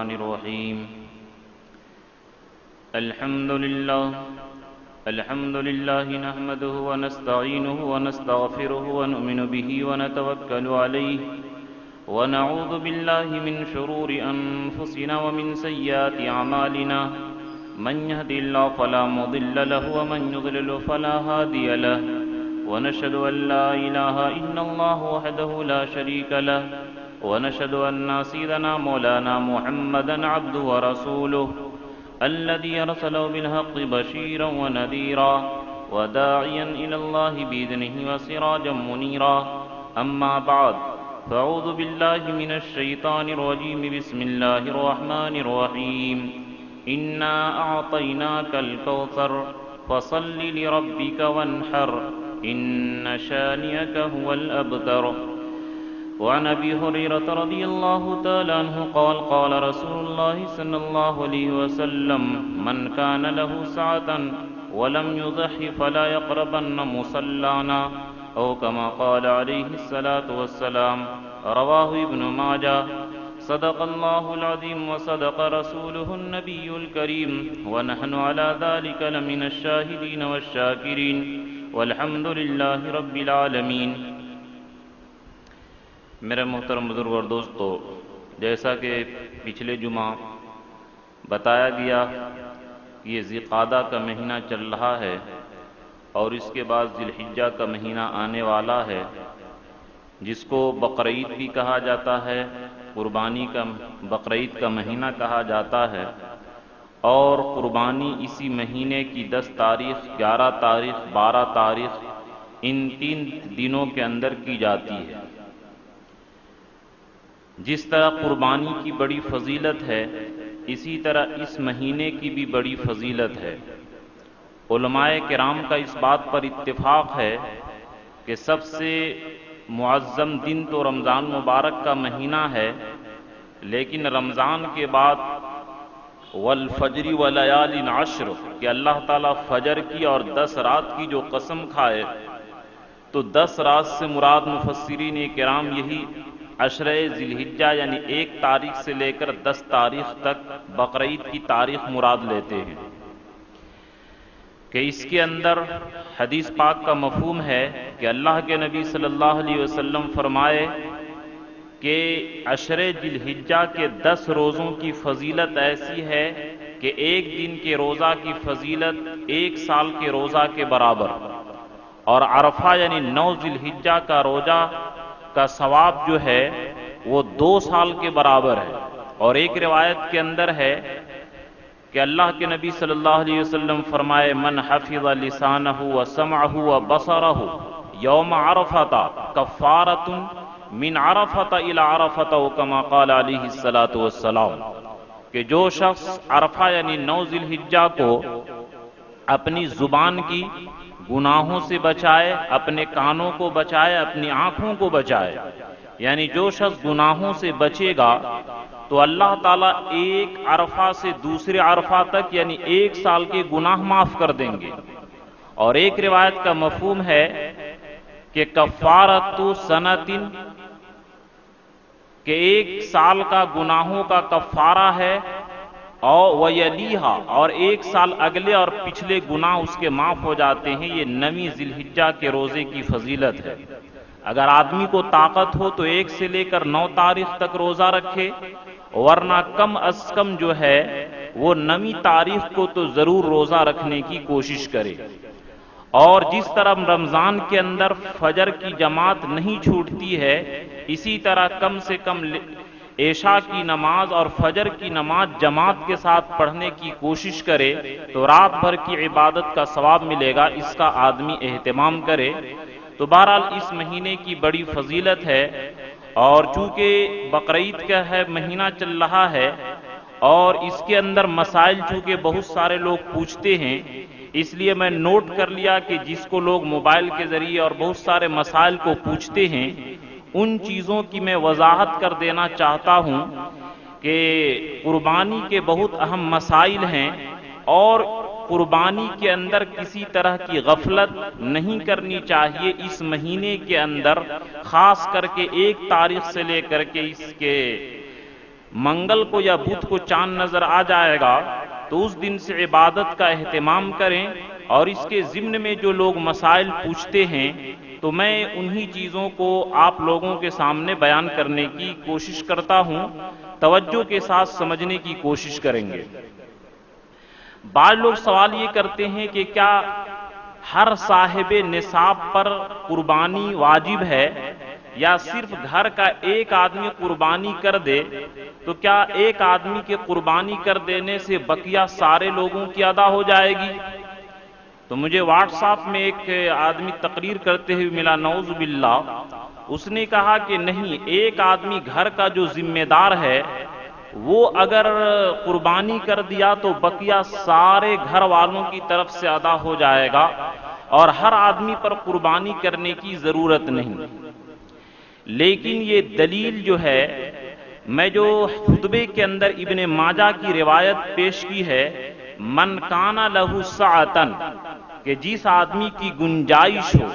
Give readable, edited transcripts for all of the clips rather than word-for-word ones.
الرحمن الرحيم الحمد لله نحمده ونستعينه ونستغفره ونؤمن به ونتوكل عليه ونعوذ بالله من شرور أنفسنا ومن سيئات أعمالنا من يهد الله فلا مضل له ومن يضلل فلا هادي له ونشهد أن لا إله إلا الله وحده لا شريك له ونشهد أن سيدنا مولانا محمدا عبده ورسوله الذي أرسله بالحق بشيرا ونذيرا وداعيا إلى الله بإذنه وسراجا منيرا أما بعد فأعوذ بالله من الشيطان الرجيم بسم الله الرحمن الرحيم إنا أعطيناك الكوثر فصل لربك وانحر إن شانئك هو الأبتر وعن أبي هريرة رضي الله تعالى عنه قال قال رسول الله صلى الله عليه وسلم من كان له سعة ولم يضح فلا يقربن مصلانا أو كما قال عليه الصلاة والسلام رواه ابن ماجه صدق الله العظيم وصدق رسوله النبي الكريم ونحن على ذلك لمن الشاهدين والشاكرين والحمد لله رب العالمین۔ میرے محترم بزرگ اور دوستو، جیسا کہ پچھلے جمعہ بتایا گیا کہ یہ ذی القعدہ کا مہینہ چل رہا ہے اور اس کے بعد ذی الحجہ کا مہینہ آنے والا ہے، جس کو بقرعید بھی کہا جاتا ہے، قربانی کا بقرعید کا مہینہ کہا جاتا ہے، اور قربانی اسی مہینے کی 10 تاریخ، 11 تاریخ، 12 تاریخ ان 3 دنوں کے اندر کی جاتی ہے۔ جس طرح قربانی کی بڑی فضیلت ہے، اسی طرح اس مہینے کی بھی بڑی فضیلت ہے۔ علماء کرام کا اس بات پر اتفاق ہے کہ سب سے معظم دن تو رمضان مبارک کا مہینہ ہے، لیکن رمضان کے بعد والفجر ولیال عشر کہ اللہ تعالیٰ فجر کی اور 10 رات کی جو قسم کھائے، تو 10 رات سے مراد مفسرین کرام یہی عشرہ ذی الحجہ یعنی 1 تاریخ سے لے کر 10 تاریخ تک بقرعید کی تاریخ مراد لیتے ہیں، کہ اس کے اندر حدیث پاک کا مفہوم ہے کہ اللہ کے نبی صلی اللہ علیہ وسلم فرمائے کہ عشرہ ذی الحجہ کے 10 روزوں کی فضیلت ایسی ہے کہ ایک دن کے روزہ کی فضیلت 1 سال کے روزہ کے برابر، اور عرفہ یعنی 9 ذی الحجہ کا روزہ کا ثواب جو ہے وہ 2 سال کے برابر ہے۔ اور ایک روایت کے اندر ہے کہ اللہ کے نبی صلی اللہ علیہ وسلم فرمائے من حفظ لسانہ وسمعہ وبصرہ یوم عرفۃ کفارۃ من عرفۃ الی عرفۃ کما قال علیہ الصلاۃ والسلام، کہ جو شخص عرفہ یعنی 9 ذی الحجہ کو اپنی زبان کی گناہوں سے بچائے، اپنے کانوں کو بچائے، اپنی آنکھوں کو بچائے، یعنی جو شخص گناہوں سے بچے گا تو اللہ تعالیٰ ایک عرفہ سے دوسرے عرفہ تک یعنی 1 سال کے گناہ معاف کر دیں گے۔ اور ایک روایت کا مفہوم ہے کہ کفارۃ سنۃ کہ 1 سال کا گناہوں کا کفارہ ہے، اور ویلیہا اور 1 سال اگلے اور پچھلے گناہ اس کے معاف ہو جاتے ہیں۔ یہ 9 ذی الحجہ کے روزے کی فضیلت ہے۔ اگر آدمی کو طاقت ہو تو 1 سے لے کر 9 تاریخ تک روزہ رکھے، ورنہ کم از کم جو ہے وہ 9 تاریخ کو تو ضرور روزہ رکھنے کی کوشش کرے۔ اور جس طرح رمضان کے اندر فجر کی جماعت نہیں چھوٹتی ہے، اسی طرح کم سے کم عشاء کی نماز اور فجر کی نماز جماعت کے ساتھ پڑھنے کی کوشش کرے تو رات بھر کی عبادت کا ثواب ملے گا۔ اس کا آدمی اہتمام کرے۔ تو بہرحال اس مہینے کی بڑی فضیلت ہے، اور چونکہ بقرعید کا ہے مہینہ چل رہا ہے اور اس کے اندر مسائل چونکہ بہت سارے لوگ پوچھتے ہیں، اس لیے میں نوٹ کر لیا کہ جس کو لوگ موبائل کے ذریعے اور بہت سارے مسائل کو پوچھتے ہیں، ان چیزوں کی میں وضاحت کر دینا چاہتا ہوں کہ قربانی کے بہت اہم مسائل ہیں، اور قربانی کے اندر کسی طرح کی غفلت نہیں کرنی چاہیے۔ اس مہینے کے اندر خاص کر کے 1 تاریخ سے لے کر کے اس کے منگل کو یا بدھ کو چاند نظر آ جائے گا تو اس دن سے عبادت کا اہتمام کریں، اور اس کے ضمن میں جو لوگ مسائل پوچھتے ہیں تو میں انہی چیزوں کو آپ لوگوں کے سامنے بیان کرنے کی کوشش کرتا ہوں، توجہ کے ساتھ سمجھنے کی کوشش کریں گے۔ بعض لوگ سوال یہ کرتے ہیں کہ کیا ہر صاحب نصاب پر قربانی واجب ہے، یا صرف گھر کا ایک آدمی قربانی کر دے تو کیا ایک آدمی کے قربانی کر دینے سے بقیہ سارے لوگوں کی ادا ہو جائے گی؟ تو مجھے واٹس ایپ میں ایک آدمی تقریر کرتے ہوئے ملا، نعوذ باللہ، اس نے کہا کہ نہیں، ایک آدمی گھر کا جو ذمہ دار ہے وہ اگر قربانی کر دیا تو بقیہ سارے گھر والوں کی طرف سے ادا ہو جائے گا، اور ہر آدمی پر قربانی کرنے کی ضرورت نہیں۔ لیکن یہ دلیل جو ہے، میں جو خطبے کے اندر ابن ماجہ کی روایت پیش کی ہے، من کان لہ سعۃ، کہ جس آدمی کی گنجائش ہو،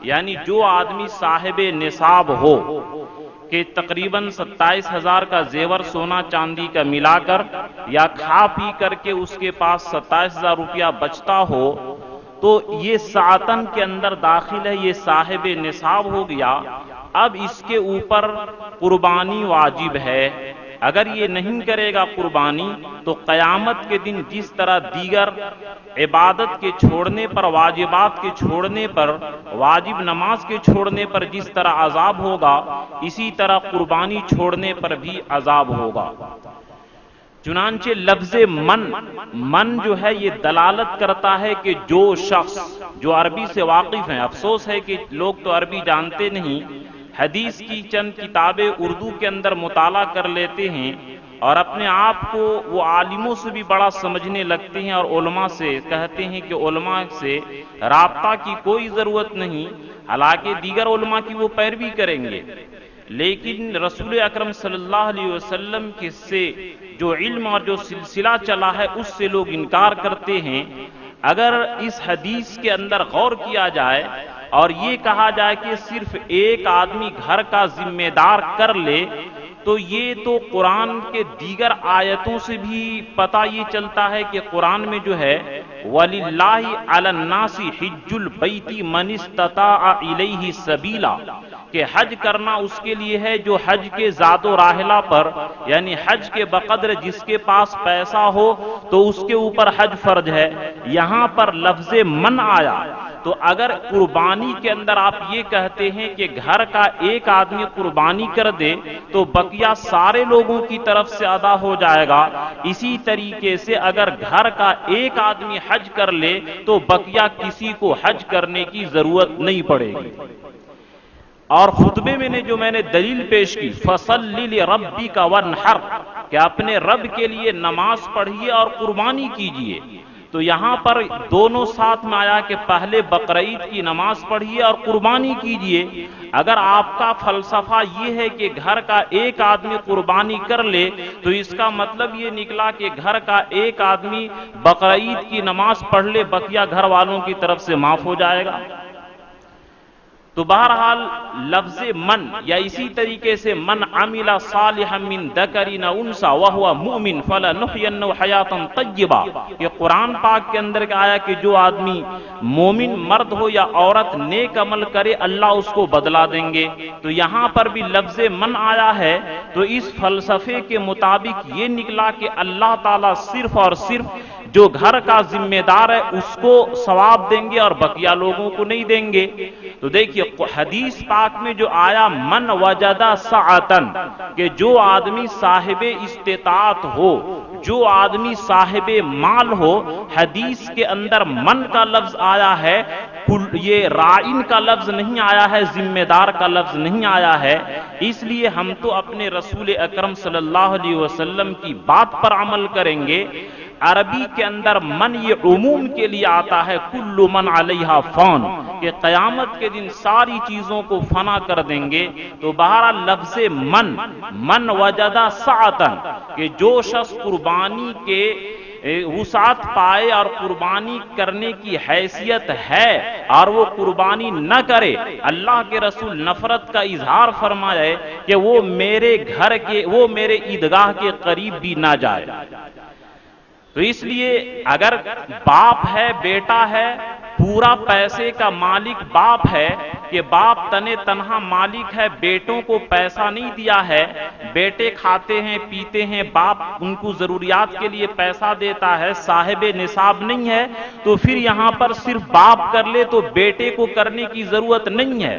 یعنی جو آدمی صاحب نصاب ہو کہ تقریباً 27,000 کا زیور سونا چاندی کا ملا کر یا کھا پی کر کے اس کے پاس 27,000 روپیہ بچتا ہو، تو یہ ساعتن کے اندر داخل ہے، یہ صاحب نصاب ہو گیا۔ اب اس کے اوپر قربانی واجب ہے۔ اگر یہ نہیں کرے گا قربانی تو قیامت کے دن جس طرح دیگر عبادت کے چھوڑنے پر، واجبات کے چھوڑنے پر، واجب نماز کے چھوڑنے پر جس طرح عذاب ہوگا، اسی طرح قربانی چھوڑنے پر بھی عذاب ہوگا۔ چنانچہ لفظ من جو ہے یہ دلالت کرتا ہے کہ جو شخص جو عربی سے واقف ہیں، افسوس ہے کہ لوگ تو عربی جانتے نہیں، حدیث کی چند کتابیں اردو کے اندر مطالعہ کر لیتے ہیں اور اپنے آپ کو وہ عالموں سے بھی بڑا سمجھنے لگتے ہیں، اور علماء سے کہتے ہیں کہ علماء سے رابطہ کی کوئی ضرورت نہیں، حالانکہ دیگر علماء کی وہ پیروی کریں گے، لیکن رسول اکرم صلی اللہ علیہ وسلم کے سے جو علم اور جو سلسلہ چلا ہے اس سے لوگ انکار کرتے ہیں۔ اگر اس حدیث کے اندر غور کیا جائے اور یہ کہا جائے کہ صرف ایک آدمی گھر کا ذمہ دار کر لے، تو یہ تو قرآن کے دیگر آیتوں سے بھی پتہ یہ چلتا ہے کہ قرآن میں جو ہے وَلِلَّهِ عَلَى النَّاسِ حِجُّ الْبَيْتِ مَنِ اسْتَطَاعَ إِلَيْهِ سَبِيلًا، کہ حج کرنا اس کے لیے ہے جو حج کے زاد و راحلہ پر، یعنی حج کے بقدر جس کے پاس پیسہ ہو تو اس کے اوپر حج فرض ہے۔ یہاں پر لفظ من آیا، تو اگر قربانی کے اندر آپ یہ کہتے ہیں کہ گھر کا ایک آدمی قربانی کر دے تو بقیہ سارے لوگوں کی طرف سے ادا ہو جائے گا، اسی طریقے سے اگر گھر کا ایک آدمی حج کر لے تو بقیہ کسی کو حج کرنے کی ضرورت نہیں پڑے گی۔ اور خطبے میں نے دلیل پیش کی فَصَلِّ لِرَبِّكَ وَانْحَرْ، کہ اپنے رب کے لیے نماز پڑھیے اور قربانی کیجیے۔ تو یہاں پر دونوں ساتھ میں آیا کہ پہلے بقرعید کی نماز پڑھیے اور قربانی کیجیے۔ اگر آپ کا فلسفہ یہ ہے کہ گھر کا ایک آدمی قربانی کر لے تو اس کا مطلب یہ نکلا کہ گھر کا ایک آدمی بقرعید کی نماز پڑھ لے، بقیہ گھر والوں کی طرف سے معاف ہو جائے گا۔ تو بہرحال لفظ من یا اسی طریقے سے من عمل صالحا من ذکر او انثى وهو مؤمن فلنحيينه حیاتا طیبہ، یہ قرآن پاک کے اندر آیا کہ جو آدمی مومن مرد ہو یا عورت نیک عمل کرے اللہ اس کو بدلہ دیں گے۔ تو یہاں پر بھی لفظ من آیا ہے، تو اس فلسفے کے مطابق یہ نکلا کہ اللہ تعالیٰ صرف اور صرف جو گھر کا ذمہ دار ہے اس کو ثواب دیں گے اور بقیہ لوگوں کو نہیں دیں گے۔ تو دیکھیے حدیث پاک میں جو آیا من وجد سعتن، کہ جو آدمی صاحب استطاعت ہو، جو آدمی صاحب مال ہو، حدیث کے اندر من کا لفظ آیا ہے، یہ رائن کا لفظ نہیں آیا ہے، ذمہ دار کا لفظ نہیں آیا ہے۔ اس لیے ہم تو اپنے رسول اکرم صلی اللہ علیہ وسلم کی بات پر عمل کریں گے۔ عربی کے اندر من یہ عموم کے لیے آتا ہے، کل من علیہا فان، کہ قیامت کے دن ساری چیزوں کو فنا کر دیں گے۔ تو بہرحال لفظ من وجد سعتن، کہ جو شخص قربانی کے وسعت پائے اور قربانی کرنے کی حیثیت ہے اور وہ قربانی نہ کرے، اللہ کے رسول نفرت کا اظہار فرمائے کہ وہ میرے گھر کے، وہ میرے عیدگاہ کے قریب بھی نہ جائے۔ تو اس لیے اگر باپ ہے، بیٹا ہے، پورا پیسے کا مالک باپ ہے کہ باپ تنے تنہا مالک ہے، بیٹوں کو پیسہ نہیں دیا ہے، بیٹے کھاتے ہیں پیتے ہیں، باپ ان کو ضروریات کے لیے پیسہ دیتا ہے، صاحب نصاب نہیں ہے، تو پھر یہاں پر صرف باپ کر لے تو بیٹے کو کرنے کی ضرورت نہیں ہے۔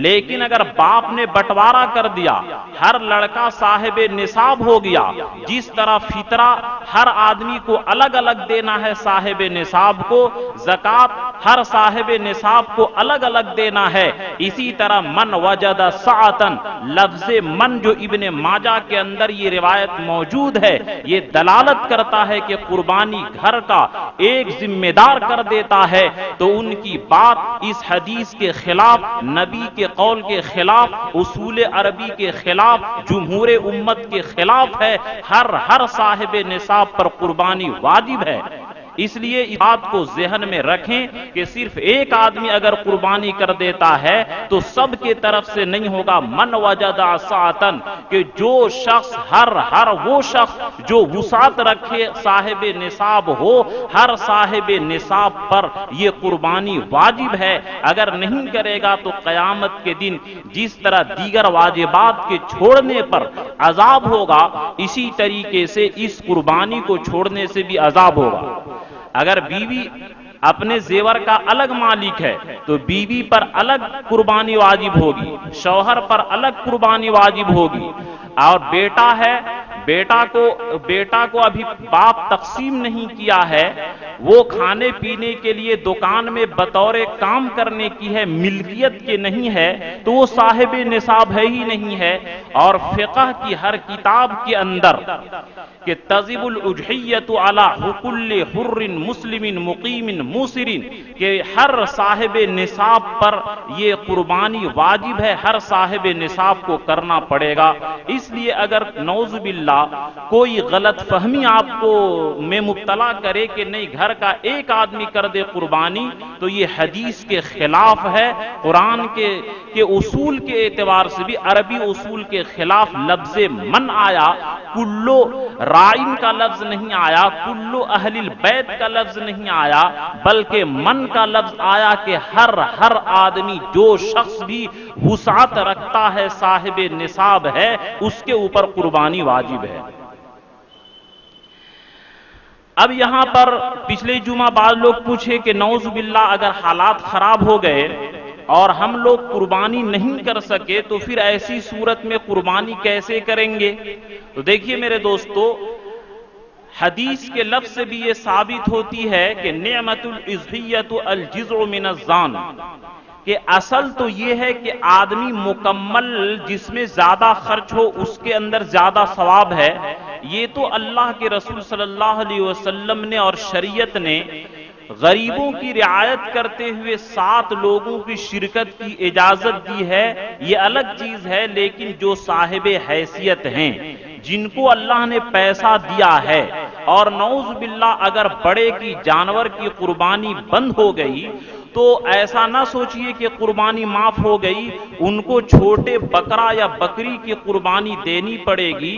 لیکن اگر باپ نے بٹوارا کر دیا، ہر لڑکا صاحب نصاب ہو گیا، جس طرح فطرہ ہر آدمی کو الگ الگ دینا ہے، صاحب نصاب کو زکوٰۃ ہر صاحب نصاب کو الگ الگ دینا ہے، اسی طرح من وجد سعتن، لفظ من جو ابن ماجہ کے اندر یہ روایت موجود ہے، یہ دلالت کرتا ہے کہ قربانی گھر کا ایک ذمہ دار کر دیتا ہے، تو ان کی بات اس حدیث کے خلاف، نبی کے قول کے خلاف، اصول عربی کے خلاف، جمہور امت کے خلاف ہے۔ ہر صاحب نصاب پر قربانی واجب ہے۔ اس لیے اس بات کو ذہن میں رکھیں کہ صرف ایک آدمی اگر قربانی کر دیتا ہے تو سب کے طرف سے نہیں ہوگا۔ من وجد سعتن، کہ جو شخص ہر وہ شخص جو وسعت رکھے، صاحب نصاب ہو، ہر صاحب نصاب پر یہ قربانی واجب ہے۔ اگر نہیں کرے گا تو قیامت کے دن جس طرح دیگر واجبات کے چھوڑنے پر عذاب ہوگا، اسی طریقے سے اس قربانی کو چھوڑنے سے بھی عذاب ہوگا۔ اگر بیوی اپنے زیور کا الگ مالک ہے تو بیوی پر الگ قربانی واجب ہوگی، شوہر پر الگ قربانی واجب ہوگی، اور بیٹا ہے، بیٹا کو ابھی باپ تقسیم نہیں کیا ہے، وہ کھانے پینے کے لیے دکان میں بطور کام کرنے کی ہے، ملکیت کے نہیں ہے، تو وہ صاحب نصاب ہے ہی نہیں ہے۔ اور فقہ کی ہر کتاب کے اندر کہ تجب الاضحیۃ علی کل حر مسلم مقیم موسر، کہ ہر صاحب نصاب پر یہ قربانی واجب ہے، ہر صاحب نصاب کو کرنا پڑے گا۔ اس لیے اگر نعوذ باللہ کوئی غلط فہمی آپ کو میں مبتلا کرے کہ نہیں گھر کا ایک آدمی کر دے قربانی، تو یہ حدیث کے خلاف ہے، قرآن کے اصول کے اعتبار سے بھی عربی اصول کے خلاف لفظ من آیا، کلو رائن کا لفظ نہیں آیا، کلو اہل البیت کا لفظ نہیں آیا، بلکہ من کا لفظ آیا کہ ہر آدمی جو شخص بھی وسعت رکھتا ہے، صاحب نصاب ہے، اس کے اوپر قربانی واجب ہے۔ اب یہاں پر پچھلے جمعہ بعض لوگ پوچھے کہ نعوذ باللہ اگر حالات خراب ہو گئے اور ہم لوگ قربانی نہیں کر سکے تو پھر ایسی صورت میں قربانی کیسے کریں گے؟ تو دیکھیے میرے دوستو، حدیث کے لفظ سے بھی یہ ثابت ہوتی ہے کہ نعمت الاضحیۃ الجزع من الظان، کہ اصل تو یہ ہے کہ آدمی مکمل جس میں زیادہ خرچ ہو اس کے اندر زیادہ ثواب ہے۔ یہ تو اللہ کے رسول صلی اللہ علیہ وسلم نے اور شریعت نے غریبوں کی رعایت کرتے ہوئے 7 لوگوں کی شرکت کی اجازت دی ہے، یہ الگ چیز ہے، لیکن جو صاحب حیثیت ہیں، جن کو اللہ نے پیسہ دیا ہے، اور نعوذ باللہ اگر بڑے کی جانور کی قربانی بند ہو گئی تو ایسا نہ سوچئے کہ قربانی معاف ہو گئی، ان کو چھوٹے بکرا یا بکری کی قربانی دینی پڑے گی۔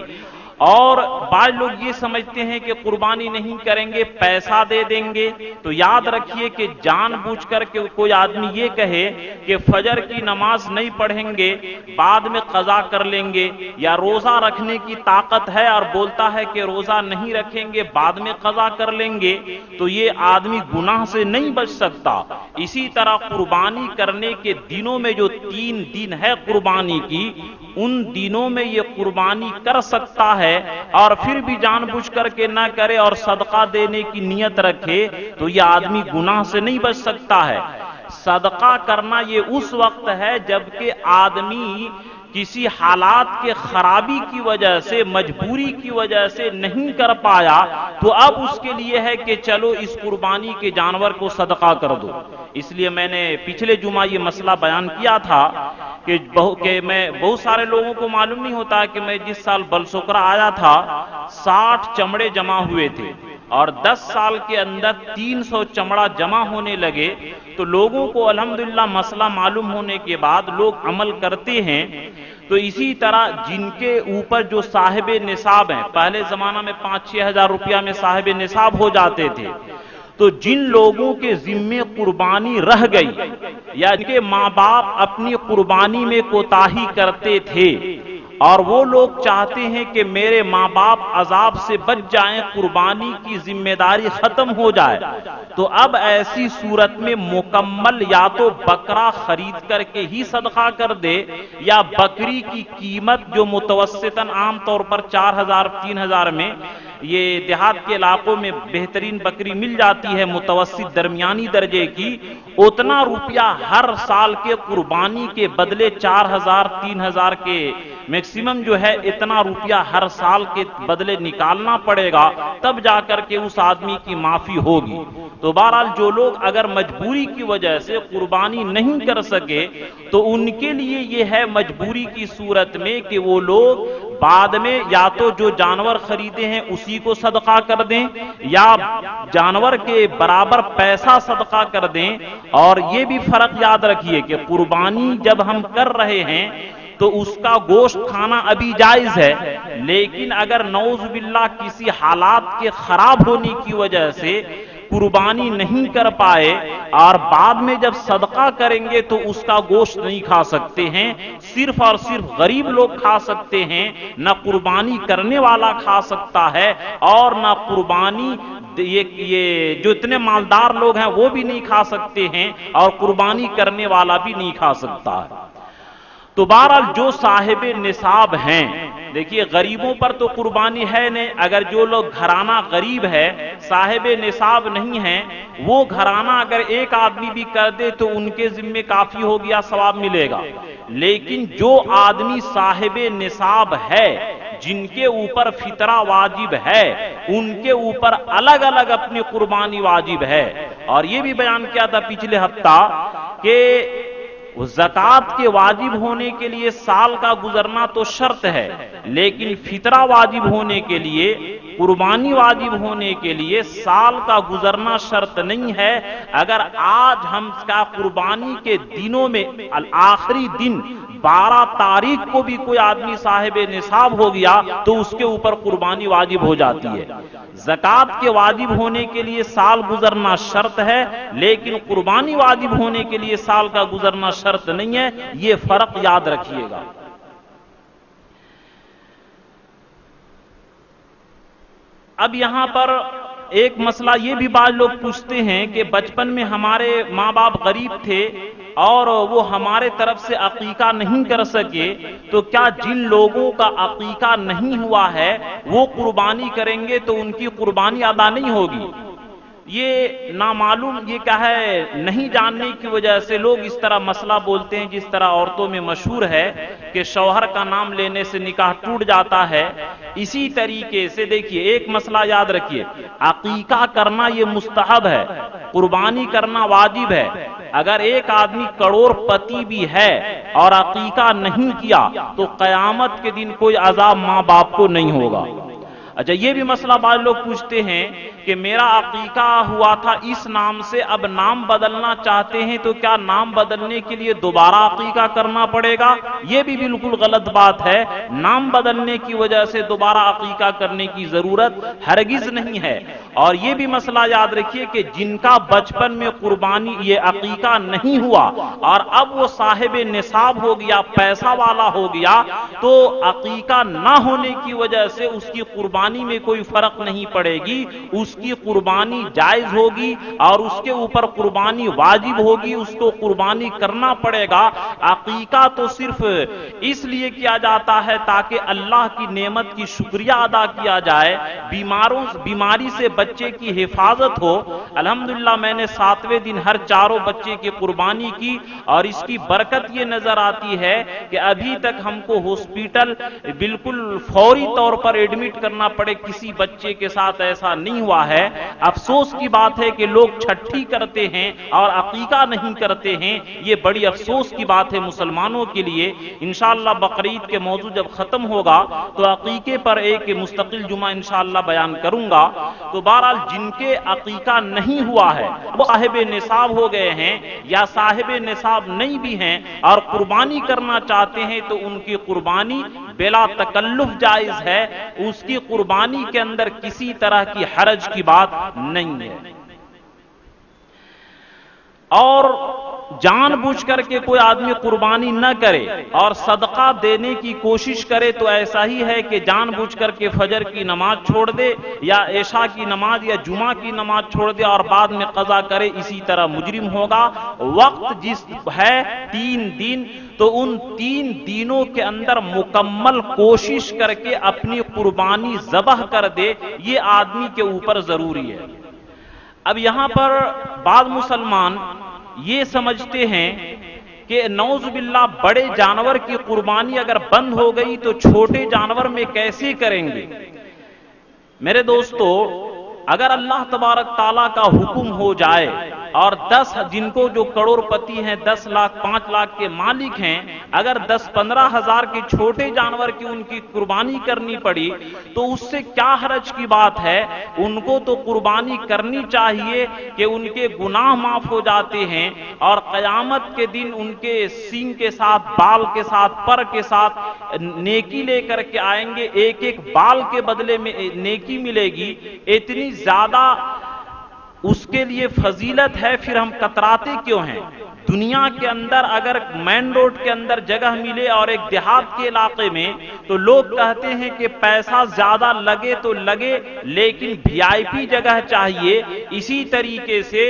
اور بعض لوگ یہ سمجھتے ہیں کہ قربانی نہیں کریں گے پیسہ دے دیں گے، تو یاد رکھیے کہ جان بوجھ کر کے کوئی آدمی یہ کہے کہ فجر کی نماز نہیں پڑھیں گے بعد میں قضا کر لیں گے، یا روزہ رکھنے کی طاقت ہے اور بولتا ہے کہ روزہ نہیں رکھیں گے بعد میں قضا کر لیں گے، تو یہ آدمی گناہ سے نہیں بچ سکتا۔ اسی طرح قربانی کرنے کے دنوں میں جو 3 دن ہے قربانی کی، ان دنوں میں یہ قربانی کر سکتا ہے، اور پھر بھی جان بوجھ کر کے نہ کرے اور صدقہ دینے کی نیت رکھے تو یہ آدمی گناہ سے نہیں بچ سکتا ہے۔ صدقہ کرنا یہ اس وقت ہے جبکہ آدمی کسی حالات کے خرابی کی وجہ سے، مجبوری کی وجہ سے نہیں کر پایا، تو اب اس کے لیے ہے کہ چلو اس قربانی کے جانور کو صدقہ کر دو۔ اس لیے میں نے پچھلے جمعہ یہ مسئلہ بیان کیا تھا کہ میں بہت سارے لوگوں کو معلوم نہیں ہوتا کہ میں جس سال بلسکرہ آیا تھا 60 چمڑے جمع ہوئے تھے، اور 10 سال کے اندر 300 چمڑا جمع ہونے لگے تو لوگوں کو الحمدللہ مسئلہ معلوم ہونے کے بعد لوگ عمل کرتے ہیں۔ تو اسی طرح جن کے اوپر جو صاحب نصاب ہیں، پہلے زمانہ میں 5-6 ہزار روپیہ میں صاحب نصاب ہو جاتے تھے، تو جن لوگوں کے ذمے قربانی رہ گئی یا جن کے ماں باپ اپنی قربانی میں کوتاہی کرتے تھے اور وہ لوگ چاہتے ہیں کہ میرے ماں باپ عذاب سے بچ جائیں، قربانی کی ذمہ داری ختم ہو جائے، تو اب ایسی صورت میں مکمل یا تو بکرا خرید کر کے ہی صدقہ کر دے، یا بکری کی قیمت جو متوسطاً عام طور پر 4,000-3,000 میں، یہ دیہات کے علاقوں میں بہترین بکری مل جاتی ہے متوسط درمیانی درجے کی، اتنا روپیہ ہر سال کے قربانی کے بدلے 4,000-3,000 کے میکسیمم جو ہے اتنا روپیہ ہر سال کے بدلے نکالنا پڑے گا، تب جا کر کے اس آدمی کی معافی ہوگی۔ تو بہرحال جو لوگ اگر مجبوری کی وجہ سے قربانی نہیں کر سکے تو ان کے لیے یہ ہے مجبوری کی صورت میں کہ وہ لوگ بعد میں یا تو جو جانور خریدے ہیں اسی کو صدقہ کر دیں، یا جانور کے برابر پیسہ صدقہ کر دیں۔ اور یہ بھی فرق یاد رکھیے کہ قربانی جب ہم کر رہے ہیں تو اس کا گوشت کھانا ابھی جائز ہے، لیکن اگر نعوذ باللہ کسی حالات کے خراب ہونے کی وجہ سے قربانی نہیں کر پائے اور بعد میں جب صدقہ کریں گے تو اس کا گوشت نہیں کھا سکتے ہیں، صرف اور صرف غریب لوگ کھا سکتے ہیں، نہ قربانی کرنے والا کھا سکتا ہے اور نہ قربانی یہ جو اتنے مالدار لوگ ہیں وہ بھی نہیں کھا سکتے ہیں اور قربانی کرنے والا بھی نہیں کھا سکتا ہے۔ تو بہرحال جو صاحب نصاب ہیں، دیکھیے غریبوں پر تو قربانی ہے نہیں، اگر جو لوگ گھرانہ غریب ہے صاحب نصاب نہیں ہیں، وہ گھرانہ اگر ایک آدمی بھی کر دے تو ان کے ذمے کافی ہو گیا، ثواب ملے گا۔ لیکن جو آدمی صاحب نصاب ہے، جن کے اوپر فطرہ واجب ہے، ان کے اوپر الگ الگ اپنی قربانی واجب ہے۔ اور یہ بھی بیان کیا تھا پچھلے ہفتہ کہ زکوٰۃ کے واجب ہونے کے لیے سال کا گزرنا تو شرط ہے، لیکن فطرہ واجب ہونے کے لیے، قربانی واجب ہونے کے لیے سال کا گزرنا شرط نہیں ہے۔ اگر آج ہم کا قربانی کے دنوں میں آخری دن 12 تاریخ کو بھی کوئی آدمی صاحب نصاب ہو گیا تو اس کے اوپر قربانی واجب ہو جاتی ہے۔ زکوٰۃ کے واجب ہونے کے لیے سال گزرنا شرط ہے، لیکن قربانی واجب ہونے کے لیے سال کا گزرنا شرط نہیں ہے، یہ فرق یاد رکھیے گا۔ اب یہاں پر ایک مسئلہ یہ بھی بعض لوگ پوچھتے ہیں کہ بچپن میں ہمارے ماں باپ غریب تھے اور وہ ہمارے طرف سے عقیقہ نہیں کر سکے، تو کیا جن لوگوں کا عقیقہ نہیں ہوا ہے وہ قربانی کریں گے تو ان کی قربانی ادا نہیں ہوگی؟ یہ نامعلوم، یہ کیا ہے، نہیں جاننے کی وجہ سے لوگ اس طرح مسئلہ بولتے ہیں، جس طرح عورتوں میں مشہور ہے کہ شوہر کا نام لینے سے نکاح ٹوٹ جاتا ہے۔ اسی طریقے سے دیکھیے ایک مسئلہ یاد رکھیے، عقیقہ کرنا یہ مستحب ہے، قربانی کرنا واجب ہے۔ اگر ایک آدمی کروڑ پتی بھی ہے اور عقیقہ نہیں کیا تو قیامت کے دن کوئی عذاب ماں باپ کو نہیں ہوگا۔ اچھا یہ بھی مسئلہ بعض لوگ پوچھتے ہیں کہ میرا عقیقہ ہوا تھا اس نام سے، اب نام بدلنا چاہتے ہیں تو کیا نام بدلنے کے لیے دوبارہ عقیقہ کرنا پڑے گا؟ یہ بھی بالکل غلط بات ہے، نام بدلنے کی وجہ سے دوبارہ عقیقہ کرنے کی ضرورت ہرگز نہیں ہے۔ اور یہ بھی مسئلہ یاد رکھیے کہ جن کا بچپن میں قربانی یہ عقیقہ نہیں ہوا اور اب وہ صاحب نصاب ہو گیا، پیسہ والا ہو گیا، تو عقیقہ نہ ہونے کی وجہ سے اس کی قربانی میں کوئی فرق نہیں پڑے گی، اس کی قربانی جائز ہوگی اور اس کے اوپر قربانی واجب ہوگی، اس کو قربانی کرنا پڑے گا۔ عقیقہ تو صرف اس لیے کیا جاتا ہے تاکہ اللہ کی نعمت کی شکریہ ادا کیا جائے، بیماری سے بچے کی حفاظت ہو۔ الحمدللہ میں نے 7ویں دن ہر 4 بچے کی قربانی کی اور اس کی برکت یہ نظر آتی ہے کہ ابھی تک ہم کو ہاسپٹل بالکل فوری طور پر ایڈمٹ کرنا پڑے کسی بچے کے ساتھ ایسا نہیں ہوا ہے۔ افسوس کی بات ہے کہ لوگ چھٹی کرتے ہیں اور عقیقہ نہیں کرتے ہیں، یہ بڑی افسوس کی بات ہے مسلمانوں کے لیے۔ انشاءاللہ بقرعید کے موضوع جب ختم ہوگا تو عقیقے پر ایک مستقل جمعہ انشاءاللہ بیان کروں گا۔ تو بہرحال جن کے عقیقہ نہیں ہوا ہے وہ صاحب نصاب ہو گئے ہیں یا صاحب نصاب نہیں بھی ہیں اور قربانی کرنا چاہتے ہیں تو ان کی قربانی بلا تکلف جائز ہے، اس کی قربانی کے اندر کسی طرح کی حرج کی بات نہیں ہے۔ اور جان بوجھ کر کے کوئی آدمی قربانی نہ کرے اور صدقہ دینے کی کوشش کرے تو ایسا ہی ہے کہ جان بوجھ کر کے فجر کی نماز چھوڑ دے یا عشاء کی نماز یا جمعہ کی نماز چھوڑ دے اور بعد میں قضا کرے، اسی طرح مجرم ہوگا۔ وقت جس ہے 3 دن، تو ان 3 دنوں کے اندر مکمل کوشش کر کے اپنی قربانی ذبح کر دے، یہ آدمی کے اوپر ضروری ہے۔ اب یہاں پر بعض مسلمان یہ سمجھتے ہیں کہ نعوذ باللہ بڑے جانور کی قربانی اگر بند ہو گئی تو چھوٹے جانور میں کیسے کریں گے؟ میرے دوستو، اگر اللہ تبارک تعالیٰ کا حکم ہو جائے اور 10 جن کو جو کروڑ پتی ہیں 10 لاکھ 5 لاکھ کے مالک ہیں، اگر 10-15 ہزار کے چھوٹے جانور کی ان کی قربانی کرنی پڑی تو اس سے کیا حرج کی بات ہے؟ ان کو تو قربانی کرنی چاہیے کہ ان کے گناہ معاف ہو جاتے ہیں اور قیامت کے دن ان کے سینگ کے ساتھ، بال کے ساتھ، پر کے ساتھ نیکی لے کر کے آئیں گے، ایک ایک بال کے بدلے میں نیکی ملے گی۔ اتنی زیادہ اس کے لیے فضیلت ہے، پھر ہم کتراتے کیوں ہیں؟ دنیا کے اندر اگر مین روڈ کے اندر جگہ ملے اور ایک دیہات کے علاقے میں تو لوگ کہتے ہیں کہ پیسہ زیادہ لگے تو لگے لیکن وی آئی پی جگہ چاہیے۔ اسی طریقے سے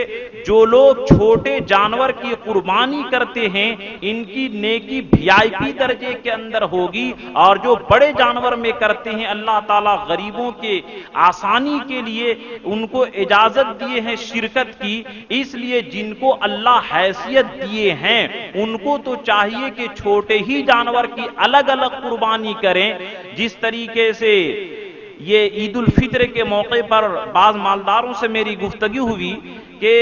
جو لوگ چھوٹے جانور کی قربانی کرتے ہیں ان کی نیکی وی آئی پی درجے کے اندر ہوگی، اور جو بڑے جانور میں کرتے ہیں اللہ تعالیٰ غریبوں کے آسانی کے لیے ان کو اجازت دیے ہیں شرکت کی، اس لیے جن کو اللہ حیثیت دیے ہیں ان کو تو چاہیے کہ چھوٹے ہی جانور کی الگ الگ قربانی کریں۔ جس طریقے سے یہ عید الفطر کے موقع پر بعض مالداروں سے میری گفتگو ہوئی کہ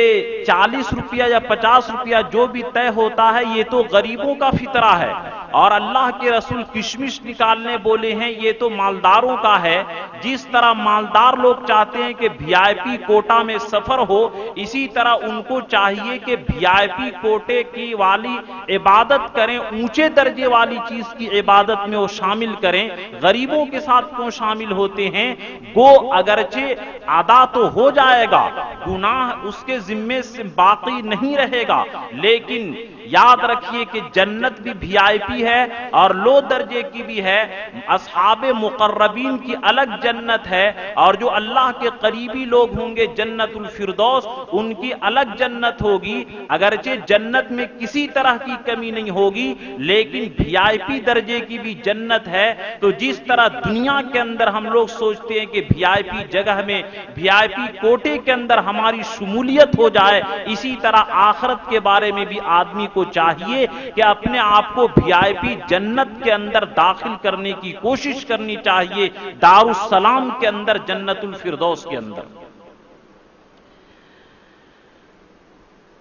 40 روپیہ یا 50 روپیہ جو بھی طے ہوتا ہے یہ تو غریبوں کا فطرہ ہے، اور اللہ کے رسول کشمش نکالنے بولے ہیں یہ تو مالداروں کا ہے۔ جس طرح مالدار لوگ چاہتے ہیں کہ وی آئی پی کوٹا میں سفر ہو، اسی طرح ان کو چاہیے کہ وی آئی پی کوٹے کی والی عبادت کریں، اونچے درجے والی چیز کی عبادت میں وہ شامل کریں۔ غریبوں کے ساتھ کیوں شامل ہوتے ہیں؟ گو اگرچہ ادا تو ہو جائے گا، گناہ اس کے ذمے سے باقی نہیں رہے گا، لیکن یاد رکھیے کہ جنت بھی وی آئی پی ہے اور لو درجے کی بھی ہے۔ اصحاب مقربین کی الگ جنت ہے، اور جو اللہ کے قریبی لوگ ہوں گے جنت الفردوس ان کی الگ جنت ہوگی۔ اگرچہ جنت میں کسی طرح کی کمی نہیں ہوگی لیکن وی آئی پی درجے کی بھی جنت ہے۔ تو جس طرح دنیا کے اندر ہم لوگ سوچتے ہیں کہ وی آئی پی جگہ میں، وی آئی پی کوٹے کے اندر ہماری شمولیت ہو جائے، اسی طرح آخرت کے بارے میں بھی آدمی کو چاہیے کہ اپنے آپ کو وی آئی پی جنت کے اندر داخل کرنے کی کوشش کرنی چاہیے، دارالسلام کے اندر، جنت الفردوس کے اندر۔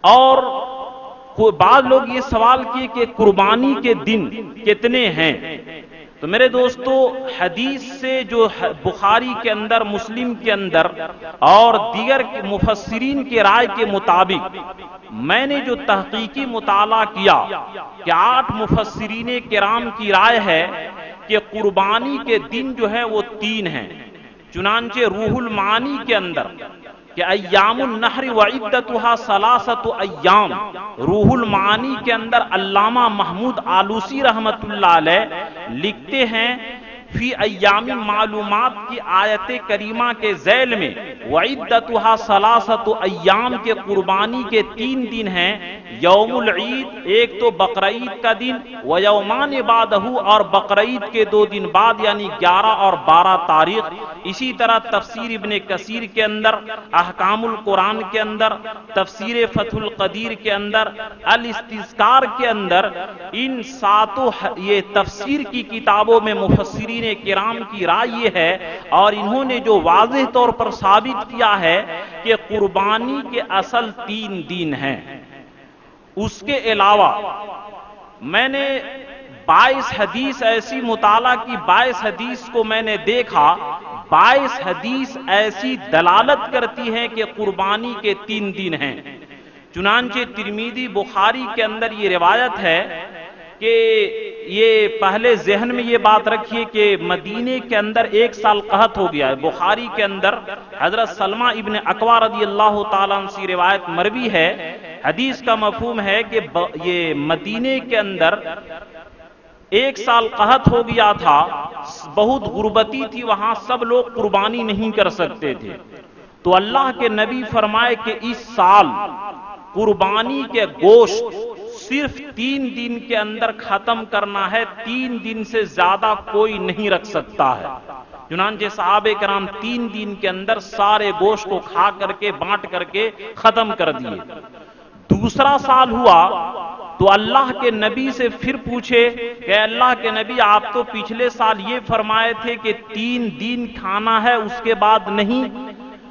اور بعض لوگ یہ سوال کیے کہ قربانی کے دن کتنے ہیں؟ تو میرے دوستو، حدیث سے جو بخاری کے اندر، مسلم کے اندر اور دیگر مفسرین کے رائے کے مطابق میں نے جو تحقیقی مطالعہ کیا کہ 8 مفسرین کرام کی رائے ہے کہ قربانی کے دن جو ہے وہ 3 ہیں۔ چنانچہ روح المعانی کے اندر کہ ایام النحر وعدتها 3 ایام، روح المعانی کے اندر علامہ محمود آلوسی رحمت اللہ علیہ لکھتے ہیں فی ایام معلومات کی آیت کریمہ کے ذیل میں وعدتها 3 ایام کے قربانی کے 3 دن ہیں۔ یوم العید، ایک تو بقرعید کا دن، و یومان بعدہ، اور بقرعید کے 2 دن بعد یعنی 11 اور 12 تاریخ۔ اسی طرح تفسیر ابن کثیر کے اندر، احکام القرآن کے اندر، تفسیر فتح القدیر کے اندر، الاستذکار کے اندر، ان 7 یہ تفسیر کی کتابوں میں مفسرین کرام کی رائے یہ ہے، اور انہوں نے جو واضح طور پر ثابت کیا ہے کہ قربانی کے اصل 3 دن ہیں۔ اس کے علاوہ میں نے 22 حدیث ایسی مطالعہ کی، 22 حدیث کو میں نے دیکھا 22 حدیث ایسی دلالت کرتی ہیں کہ قربانی کے 3 دن ہیں۔ چنانچہ ترمذی بخاری کے اندر یہ روایت ہے کہ یہ پہلے ذہن میں یہ بات رکھیے کہ مدینے کے اندر 1 سال قحط ہو گیا ہے۔ بخاری کے اندر حضرت سلمہ ابن اکوع رضی اللہ تعالیٰ عنہ سے روایت مروی ہے۔ حدیث کا مفہوم ہے کہ یہ مدینے کے اندر 1 سال قحط ہو گیا تھا، بہت غربتی تھی وہاں، سب لوگ قربانی نہیں کر سکتے تھے۔ تو اللہ کے نبی فرمائے کہ اس سال قربانی کے گوشت صرف 3 دن کے اندر ختم کرنا ہے، 3 دن سے زیادہ کوئی نہیں رکھ سکتا ہے۔ چنانچہ صحابہ کرام 3 دن کے اندر سارے گوشت کو کھا کر کے بانٹ کر کے ختم کر دیے۔ دوسرا سال ہوا تو اللہ کے نبی سے پھر پوچھے کہ اللہ کے نبی آپ تو پچھلے سال یہ فرمائے تھے کہ 3 دن کھانا ہے اس کے بعد نہیں،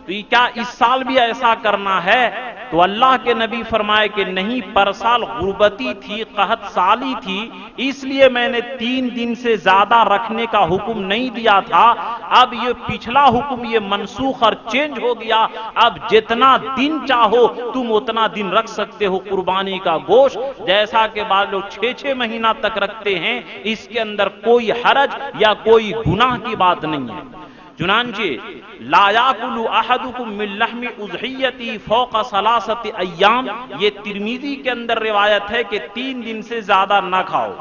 تو یہ کیا اس سال بھی ایسا کرنا ہے؟ تو اللہ کے نبی فرمائے کہ نہیں، پر سال غربتی تھی، قحط سالی تھی، اس لیے میں نے 3 دن سے زیادہ رکھنے کا حکم نہیں دیا تھا۔ اب یہ پچھلا حکم یہ منسوخ اور چینج ہو گیا، اب جتنا دن چاہو تم اتنا دن رکھ سکتے ہو قربانی کا گوشت، جیسا کہ بعض لوگ 6 مہینہ تک رکھتے ہیں، اس کے اندر کوئی حرج یا کوئی گناہ کی بات نہیں ہے۔ چنانچہ لا یاکل احدکم من لحم اضحیتی فوق 3 ایام، یہ ترمذی کے اندر روایت ہے کہ 3 دن سے زیادہ نہ کھاؤ۔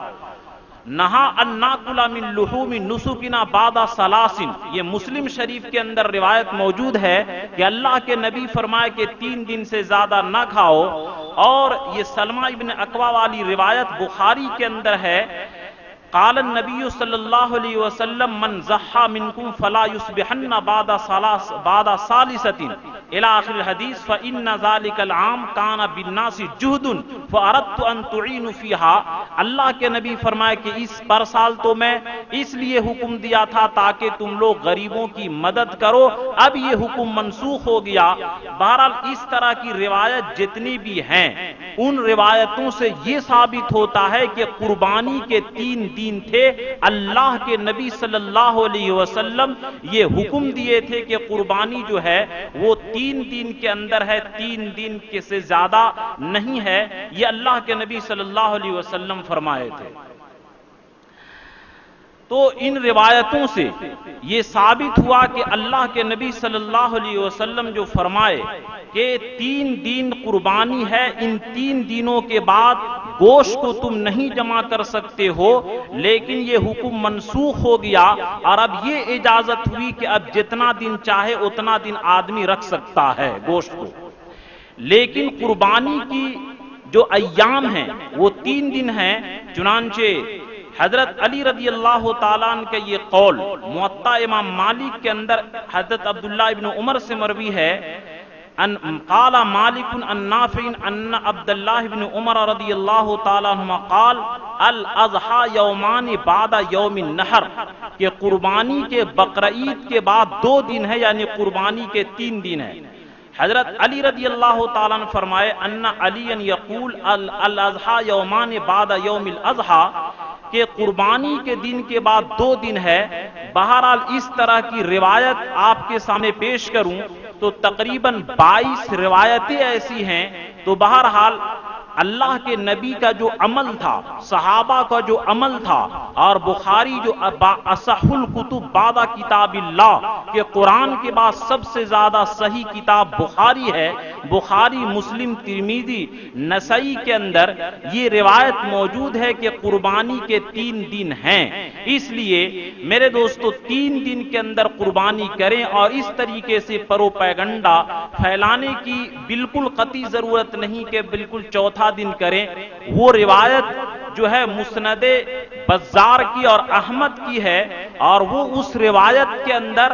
نہا ان ناکل من لحوم نسکنا بعد 3، یہ مسلم شریف کے اندر روایت موجود ہے کہ اللہ کے نبی فرمائے کہ 3 دن سے زیادہ نہ کھاؤ۔ اور یہ سلمہ ابن اکوع والی روایت بخاری کے اندر ہے، قال النبی صلی اللہ علیہ وسلم من ضحى منکم فلا یصبحن بعد 3 الى آخر الحدیث فإن ذلك العام كان بالناس جهد فأردت ان تعینوا فيها۔ اللہ کے نبی فرمائے کہ اس پر سال تو میں اس لیے حکم دیا تھا تاکہ تم لوگ غریبوں کی مدد کرو، اب یہ حکم منسوخ ہو گیا۔ بہرحال اس طرح کی روایت جتنی بھی ہیں ان روایتوں سے یہ ثابت ہوتا ہے کہ قربانی کے 3 دن تھے، اللہ کے نبی صلی اللہ علیہ وسلم یہ حکم دیے تھے کہ قربانی جو ہے وہ 3 دن کے اندر ہے، 3 دن کے سے زیادہ نہیں ہے، یہ اللہ کے نبی صلی اللہ علیہ وسلم فرمائے تھے۔ تو ان روایتوں سے یہ ثابت ہوا کہ اللہ کے نبی صلی اللہ علیہ وسلم جو فرمائے کہ 3 دن قربانی ہے، ان 3 دنوں کے بعد گوشت کو تم نہیں جمع کر سکتے ہو، لیکن یہ حکم منسوخ ہو گیا اور اب یہ اجازت ہوئی کہ اب جتنا دن چاہے اتنا دن آدمی رکھ سکتا ہے گوشت کو۔ لیکن قربانی کی جو ایام ہیں وہ 3 دن ہیں۔ چنانچہ حضرت علی رضی اللہ تعالیٰ عنہ کا یہ قول موطا امام مالک کے اندر حضرت عبداللہ ابن عمر سے مروی ہے، قال مالک عن نافع ان عبد اللہ بن عمر رضی اللہ تعالیٰ عنہ قال الاضحى یومان بعد یوم النحر، کہ قربانی کے بقرعید کے بعد 2 دن ہے، یعنی قربانی کے 3 دن ہے۔ حضرت علی رضی اللہ تعالیٰ عنہ فرمائے ان علی یقول الاضحى یومان بعد یوم الاضحى، کہ قربانی کے دن کے بعد 2 دن ہے۔ بہرحال اس طرح کی روایت آپ کے سامنے پیش کروں تو تقریباً 22 روایتیں ایسی ہیں۔ تو بہرحال اللہ کے نبی کا جو عمل تھا، صحابہ کا جو عمل تھا، اور بخاری جو اصح الکتب بعد کتاب اللہ، کہ قرآن کے بعد سب سے زیادہ صحیح کتاب بخاری ہے، بخاری مسلم ترمذی نسائی کے اندر یہ روایت موجود ہے کہ قربانی کے 3 دن ہیں۔ اس لیے میرے دوستو 3 دن کے اندر قربانی کریں، اور اس طریقے سے پروپیگنڈا پھیلانے کی بالکل قطعی ضرورت نہیں کہ بالکل چوتھا دن کریں۔ وہ روایت جو ہے مسند بزار کی اور احمد کی ہے، اور وہ اس روایت کے اندر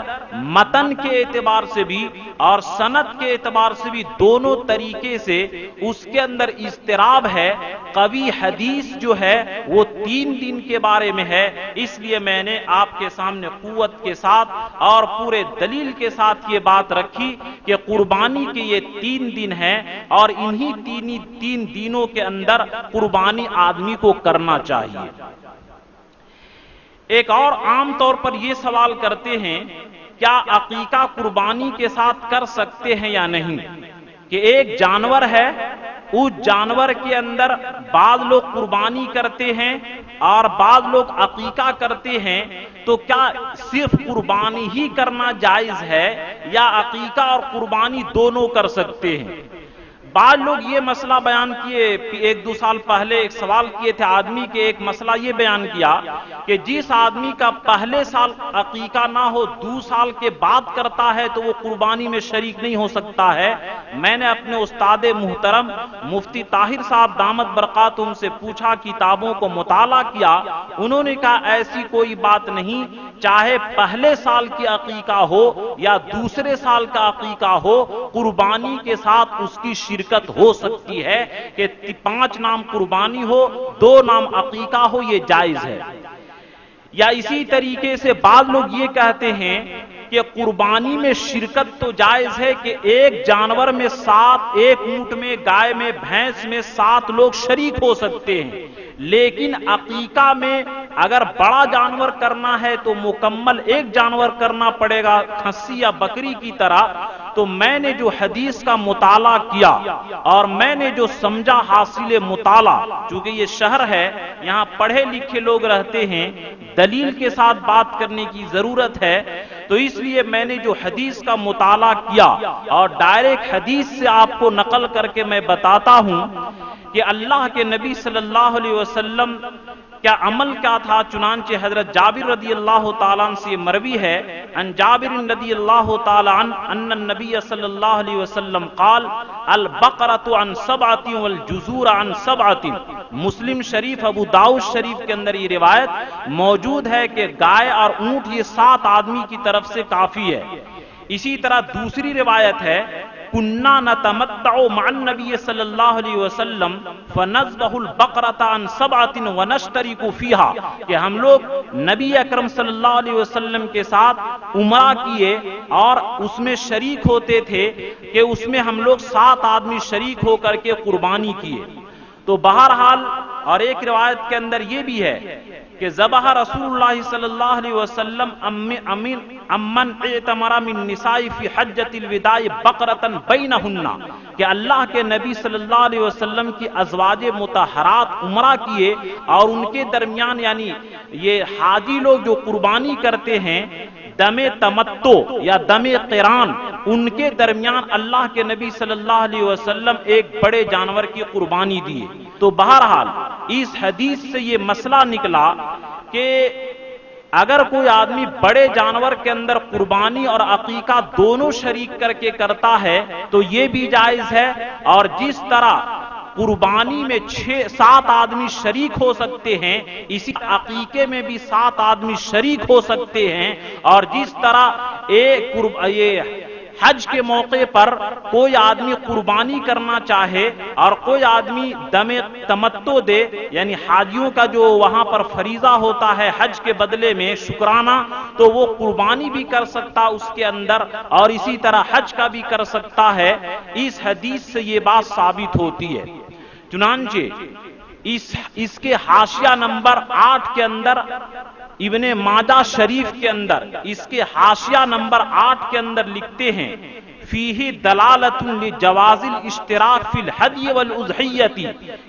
متن کے اعتبار سے بھی اور سند کے اعتبار سے بھی دونوں طریقے سے اس کے اندر اضطراب ہے۔ قوی حدیث جو ہے وہ 3 دن کے بارے میں ہے، اس لیے میں نے آپ کے سامنے قوت کے ساتھ اور پورے دلیل کے ساتھ یہ بات رکھی کہ قربانی کے یہ 3 دن ہیں، اور انہی 3 دنوں کے اندر قربانی آدمی کو کرنا چاہیے۔ ایک اور عام طور پر یہ سوال کرتے ہیں کیا عقیقہ قربانی کے ساتھ کر سکتے ہیں یا نہیں؟ کہ ایک جانور ہے، اس جانور کے اندر بعض لوگ قربانی کرتے ہیں اور بعض لوگ عقیقہ کرتے ہیں، تو کیا صرف قربانی ہی کرنا جائز ہے یا عقیقہ اور قربانی دونوں کر سکتے ہیں؟ بعض لوگ یہ مسئلہ بیان کیے، 1-2 سال پہلے ایک سوال کیے تھے آدمی کے، ایک مسئلہ یہ بیان کیا کہ جس آدمی کا پہلے سال عقیقہ نہ ہو 2 سال کے بعد کرتا ہے تو وہ قربانی میں شریک نہیں ہو سکتا ہے۔ میں نے اپنے استاد محترم مفتی طاہر صاحب دامت برکاتہم سے پوچھا، کتابوں کو مطالعہ کیا، انہوں نے کہا ایسی کوئی بات نہیں، چاہے پہلے سال کی عقیقہ ہو یا دوسرے سال کا عقیقہ ہو، قربانی کے ساتھ اس کی شرکت ہو سکتی ہے، کہ 5 نام قربانی ہو 2 نام عقیقہ ہو، یہ جائز ہے۔ یا اسی طریقے سے بعض لوگ یہ کہتے ہیں کہ قربانی میں شرکت تو جائز ہے کہ ایک جانور میں 7، ایک اونٹ میں، گائے میں، بھینس میں 7 لوگ شریک ہو سکتے ہیں، لیکن عقیقہ میں اگر بڑا جانور کرنا ہے تو مکمل ایک جانور کرنا پڑے گا، کھسی یا بکری کی طرح۔ تو میں نے جو حدیث کا مطالعہ کیا اور میں نے جو سمجھا حاصل مطالعہ، چونکہ یہ شہر ہے یہاں پڑھے لکھے لوگ رہتے ہیں، دلیل کے ساتھ بات کرنے کی ضرورت ہے، تو اس لیے میں نے جو حدیث کا مطالعہ کیا اور ڈائریکٹ حدیث سے آپ کو نقل کر کے میں بتاتا ہوں کہ اللہ کے نبی صلی اللہ علیہ وسلم کیا عمل کیا تھا۔ چنانچہ حضرت جابر رضی اللہ تعالیٰ عنہ سے مروی ہے، ان جابر رضی اللہ تعالیٰ عنہ ان النبی صلی اللہ علیہ وسلم قال البقرۃ عن 7 والجزور عن 7۔ مسلم شریف، ابو داؤد شریف کے اندر یہ روایت موجود ہے کہ گائے اور اونٹ یہ 7 آدمی کی طرف سے کافی ہے۔ اسی طرح دوسری روایت ہے، کُنَّا نَتَمَتَّعُ مَعَ النَّبِيِّ صلی اللہ علیہ وسلم فَنَذْبَحُ الْبَقْرَةَ عَنْ 7 وَنَشْتَرِكُ فِيهَا، کہ ہم لوگ نبی اکرم صلی اللہ علیہ وسلم کے ساتھ عمرہ کیے اور اس میں شریک ہوتے تھے کہ اس میں ہم لوگ 7 آدمی شریک ہو کر کے قربانی کیے۔ تو بہرحال، اور ایک روایت کے اندر یہ بھی ہے کہ ذبح رسول اللہ صلی اللہ علیہ وسلم امن اعتمر من نساء فی حجۃ الوداع بقرۃ بینہن، کہ اللہ کے نبی صلی اللہ علیہ وسلم کی ازواج مطہرات عمرہ کیے اور ان کے درمیان، یعنی یہ حاجی لوگ جو قربانی کرتے ہیں دم تمتع یا دم قران، ان کے درمیان اللہ کے نبی صلی اللہ علیہ وسلم ایک بڑے جانور کی قربانی دیے۔ تو بہرحال اس حدیث سے یہ مسئلہ نکلا کہ اگر کوئی آدمی بڑے جانور کے اندر قربانی اور عقیقہ دونوں شریک کر کے کرتا ہے تو یہ بھی جائز ہے، اور جس طرح قربانی میں 7 آدمی شریک ہو سکتے ہیں، اسی عقیقے میں بھی 7 آدمی شریک ہو سکتے ہیں، اور جس طرح یہ حج کے موقع پر کوئی آدمی قربانی کرنا چاہے اور کوئی آدمی دم تمتع دے، یعنی حاجیوں کا جو وہاں پر فریضہ ہوتا ہے حج کے بدلے میں شکرانہ، تو وہ قربانی بھی کر سکتا اس کے اندر، اور اسی طرح حج کا بھی کر سکتا ہے۔ اس حدیث سے یہ بات ثابت ہوتی ہے۔ چنانچہ اس کے حاشیہ نمبر 8 کے اندر، ابن ماجہ شریف کے اندر اس کے حاشیہ نمبر 8 کے اندر لکھتے ہیں، فیہ دلالۃ لجواز الاشتراک فی الہدی والاضحیۃ،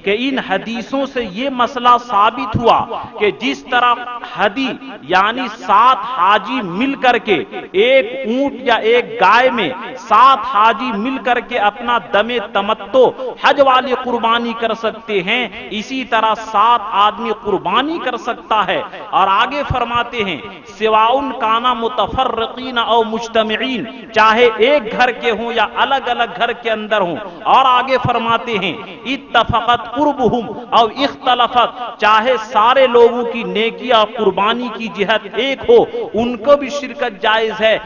کہ ان حدیثوں سے یہ مسئلہ ثابت ہوا کہ جس طرح ہدی یعنی 7 حاجی مل کر کے ایک اونٹ یا ایک گائے میں 7 حاجی مل کر کے اپنا دم تمتع حج والی قربانی کر سکتے ہیں، اسی طرح 7 آدمی قربانی کر سکتا ہے۔ اور آگے فرماتے ہیں، سواء کانا متفرقین او مجتمعین، چاہے ایک گھر کے ہوں یا الگ الگ گھر کے اندر ہوں۔ اور آگے فرماتے ہیں، اتفقت قربہم او اختلفت، چاہے سارے لوگوں کی نیکی اور قربانی کی جہت ایک ہو، ان کو بھی شرکت جائز ہے۔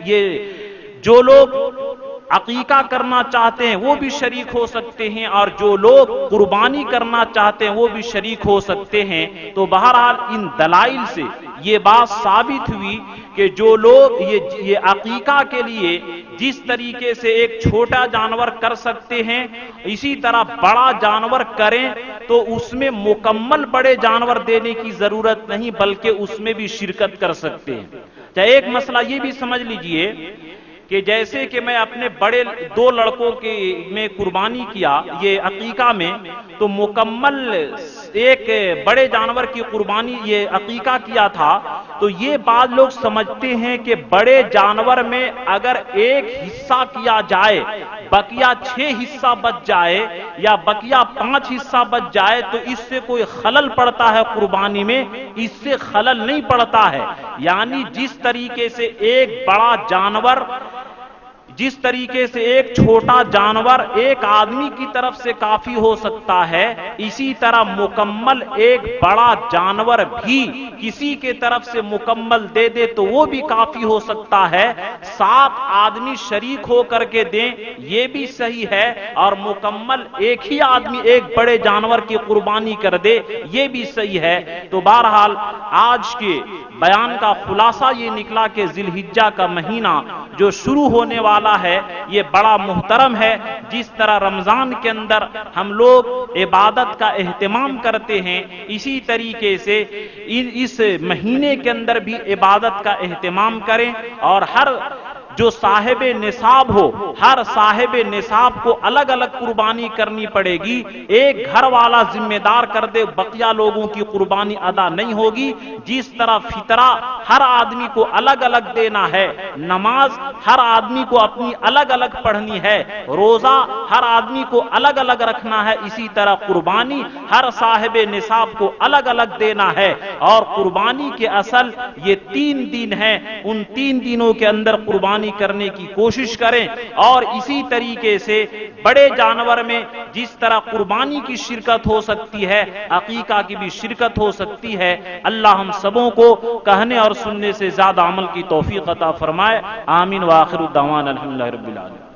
یہ جو لوگ عقیقہ کرنا چاہتے ہیں وہ بھی شریک ہو سکتے ہیں، اور جو لوگ قربانی کرنا چاہتے ہیں وہ بھی شریک ہو سکتے ہیں۔ تو بہرحال ان دلائل سے یہ بات ثابت ہوئی کہ جو لوگ یہ عقیقہ کے لیے جس طریقے سے ایک چھوٹا جانور کر سکتے ہیں، اسی طرح بڑا جانور کریں تو اس میں مکمل بڑے جانور دینے کی ضرورت نہیں، بلکہ اس میں بھی شرکت کر سکتے ہیں۔ ایک مسئلہ یہ بھی سمجھ لیجئے کہ جیسے کہ میں اپنے بڑے 2 لڑکوں کے میں قربانی کیا یہ عقیقہ میں، تو مکمل ایک بڑے جانور کی قربانی یہ عقیقہ کیا تھا، تو یہ بعض لوگ سمجھتے ہیں کہ بڑے جانور میں اگر ایک حصہ کیا جائے، بقیہ 6 حصہ بچ جائے یا بقیہ 5 حصہ بچ جائے تو اس سے کوئی خلل پڑتا ہے قربانی میں، اس سے خلل نہیں پڑتا ہے۔ یعنی جس طریقے سے ایک بڑا جانور، جس طریقے سے ایک چھوٹا جانور ایک آدمی کی طرف سے کافی ہو سکتا ہے، اسی طرح مکمل ایک بڑا جانور بھی کسی کے طرف سے مکمل دے دے تو وہ بھی کافی ہو سکتا ہے۔ 7 آدمی شریک ہو کر کے دیں یہ بھی صحیح ہے، اور مکمل ایک ہی آدمی ایک بڑے جانور کی قربانی کر دے یہ بھی صحیح ہے۔ تو بہرحال آج کے بیان کا خلاصہ یہ نکلا کہ ذی الحجہ کا مہینہ جو شروع ہونے والا ہے یہ بڑا محترم ہے۔ جس طرح رمضان کے اندر ہم لوگ عبادت کا اہتمام کرتے ہیں، اسی طریقے سے اس مہینے کے اندر بھی عبادت کا اہتمام کریں، اور ہر جو صاحب نصاب ہو، ہر صاحب نصاب کو الگ الگ قربانی کرنی پڑے گی۔ ایک گھر والا ذمہ دار کر دے بقیہ لوگوں کی قربانی ادا نہیں ہوگی۔ جس طرح فطرہ ہر آدمی کو الگ الگ دینا ہے، نماز ہر آدمی کو اپنی الگ الگ پڑھنی ہے، روزہ ہر آدمی کو الگ الگ رکھنا ہے، اسی طرح قربانی ہر صاحب نصاب کو الگ الگ دینا ہے۔ اور قربانی کے اصل یہ 3 دن ہیں، ان 3 دنوں کے اندر قربانی کرنے کی کوشش کریں۔ اور اسی طریقے سے بڑے جانور میں جس طرح قربانی کی شرکت ہو سکتی ہے، عقیقہ کی بھی شرکت ہو سکتی ہے۔ اللہ ہم سبوں کو کہنے اور سننے سے زیادہ عمل کی توفیق عطا فرمائے۔ آمین وآخر الدعوانا الحمدللہ رب العالمین۔